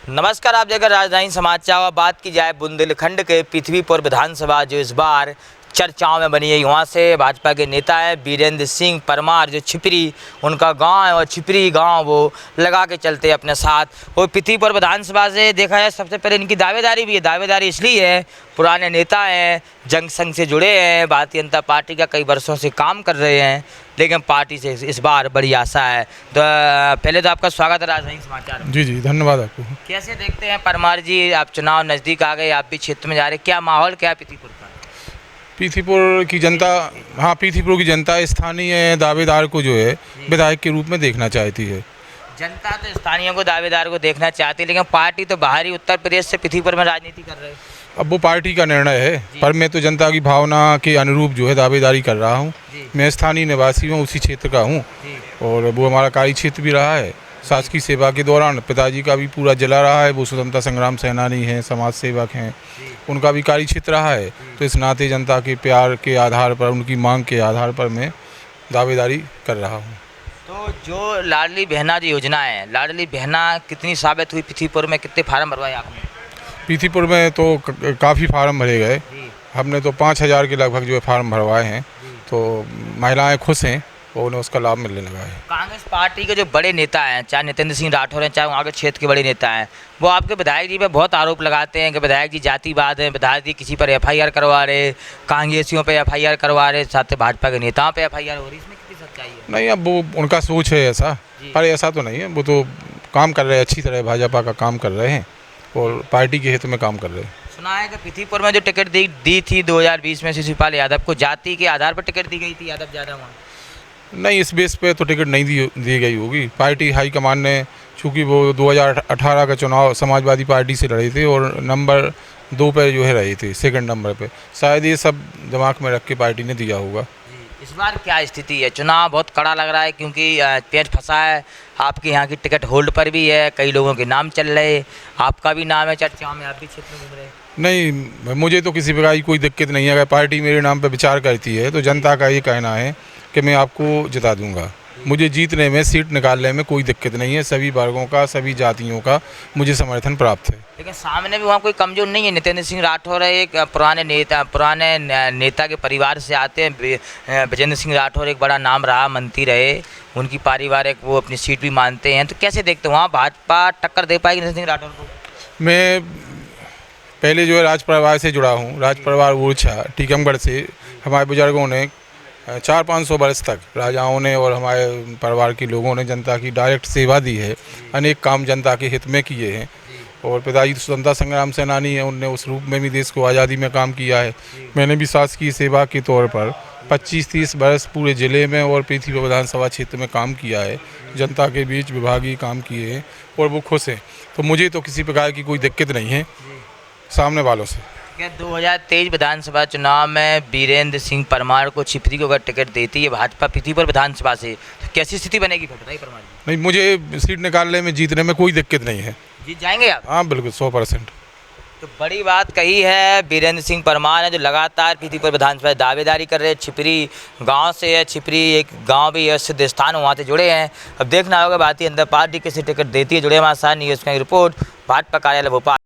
नमस्कार, आप देखकर राजधानी समाचार। और बात की जाए बुंदेलखंड के पृथ्वीपुर विधानसभा जो इस बार चर्चाओं में बनी है, वहाँ से भाजपा के नेता हैं वीरेंद्र सिंह परमार, जो छिपरी उनका गांव है और छिपरी गांव वो लगा के चलते हैं अपने साथ। और पृथ्वीपुर विधानसभा से देखा जाए सबसे पहले इनकी दावेदारी भी है। दावेदारी इसलिए है, पुराने नेता हैं, जंग संघ से जुड़े हैं, भारतीय जनता पार्टी का कई वर्षों से काम कर रहे हैं, लेकिन पार्टी से इस बार बड़ी आशा है। तो पहले तो आपका स्वागत है राजधानी समाचार में। जी धन्यवाद आपको। कैसे देखते हैं परमार जी, आप चुनाव नज़दीक आ गए, आप भी क्षेत्र में जा रहे, क्या माहौल क्या है पृथ्वीपुर का? पृथ्वीपुर की जनता, हाँ, पृथ्वीपुर की जनता स्थानीय दावेदार को जो है विधायक के रूप में देखना चाहती है। जनता तो स्थानीय को, दावेदार को देखना चाहती है, लेकिन पार्टी तो बाहरी उत्तर प्रदेश से पृथ्वीपुर में राजनीति कर रहे हैं। अब वो पार्टी का निर्णय है, पर मैं तो जनता की भावना के अनुरूप जो है दावेदारी कर रहा हूँ। मैं स्थानीय निवासी हूँ, उसी क्षेत्र का हूँ, और वो हमारा कार्य क्षेत्र भी रहा है। शासकीय सेवा के दौरान पिताजी का भी पूरा जिला रहा है, वो स्वतंत्रता संग्राम सेनानी हैं, समाज सेवक हैं, उनका भी कार्य क्षेत्र रहा है। तो इस नाते जनता के प्यार के आधार पर, उनकी मांग के आधार पर मैं दावेदारी कर रहा हूँ। तो जो लाडली बहना जो योजना है, लाडली बहना कितनी साबित हुई? पृथ्वीपुर में कितने फार्म भरवाए आपने? पृथ्वीपुर में तो काफ़ी फार्म भरे गए। हमने तो 5000 के लगभग जो है फार्म भरवाए हैं। तो महिलाएं खुश हैं और उन्हें उसका लाभ मिलने लगा है। कांग्रेस पार्टी के जो बड़े नेता हैं, चाहे नितेंद्र सिंह राठौर हैं, चाहे वहाँ के क्षेत्र के बड़े नेता हैं, वो आपके विधायक जी पे बहुत आरोप लगाते हैं कि विधायक जी जातिवाद हैं, विधायक जी किसी पर एफआईआर करवा रहे, कांग्रेसियों पे एफआईआर करवा रहे, साथ ही भाजपा के नेताओं पे एफआईआर हो रही। इसमें कितनी सच्चाई है? नहीं, अब वो उनका सोच है ऐसा, पर ऐसा तो नहीं है। वो तो काम कर रहे हैं, अच्छी तरह भाजपा का काम कर रहे हैं और पार्टी के हित में काम कर रहे हैं। सुना है कि पृथ्वीपुर में जो टिकट दी थी 2020 में शिवपाल यादव को, जाति के आधार पर टिकट दी गई थी, यादव ज़्यादा वहाँ? नहीं, इस बेस पे तो टिकट नहीं दी गई होगी। पार्टी हाईकमान ने, चूँकि वो 2018 का चुनाव समाजवादी पार्टी से लड़े थे और नंबर 2 पे जो है रहे थे, सेकंड नंबर पे, शायद ये सब दिमाग में रख के पार्टी ने दिया होगा। इस बार क्या स्थिति है? चुनाव बहुत कड़ा लग रहा है, क्योंकि पेच फंसा है। आपके यहाँ की टिकट होल्ड पर भी है, कई लोगों के नाम चल रहे, आपका भी नाम है चर्चाओं में, आप भी क्षेत्र में घूम रहे। नहीं, मुझे तो किसी प्रकार की कोई दिक्कत नहीं है। अगर पार्टी मेरे नाम पर विचार करती है तो जनता का ये कहना है कि मैं आपको जिता दूंगा। मुझे जीतने में, सीट निकालने में कोई दिक्कत नहीं है। सभी वर्गों का, सभी जातियों का मुझे समर्थन प्राप्त है। लेकिन सामने भी वहाँ कोई कमजोर नहीं है। नितेंद्र सिंह राठौर है, एक पुराने नेता के परिवार से आते हैं। विजेंद्र सिंह राठौर एक बड़ा नाम रहा, मंत्री रहे, उनकी पारिवारिक वो अपनी सीट भी मानते हैं। तो कैसे देखते हो वहाँ भाजपा टक्कर दे पाएगी नितेंद्र सिंह राठौर को? मैं पहले जो है राज परिवार से जुड़ा हूँ। राज परिवार ओरछा टीकमगढ़ से हमारे बुजुर्गों ने 400-500 वर्ष तक, राजाओं ने और हमारे परिवार के लोगों ने जनता की डायरेक्ट सेवा दी है। अनेक काम जनता के हित में किए हैं। और पिताजी स्वतंत्रता संग्राम सेनानी हैं, उनने उस रूप में भी देश को आज़ादी में काम किया है। मैंने भी शासकीय सेवा के तौर पर 25-30 वर्ष पूरे ज़िले में और पृथ्वीपुर विधानसभा क्षेत्र में काम किया है। जनता के बीच विभागीय काम किए हैं और वो खुश हैं। तो मुझे तो किसी प्रकार की कोई दिक्कत नहीं है सामने वालों से। क्या 2023 विधानसभा चुनाव में वीरेंद्र सिंह परमार को छिपरी को अगर टिकट देती है भाजपा पृथ्वीपुर विधानसभा से, तो कैसी स्थिति बनेगी बताइए परमार जी? नहीं, मुझे सीट निकालने में, जीतने में कोई दिक्कत नहीं है। जीत जाएंगे आप? हाँ बिल्कुल, 100%। तो बड़ी बात कही है वीरेंद्र सिंह परमार है, जो लगातार पृथ्वीपुर विधानसभा दावेदारी कर रहे हैं। छिपरी गांव से है, छिपरी एक गांव भी है, सिद्ध स्थान, वहाँ से जुड़े हैं। अब देखना होगा भारतीय जनता पार्टी किसी टिकट देती है। जुड़े हमारे साथ न्यूज़ की रिपोर्ट, भाजपा कार्यालय भोपाल।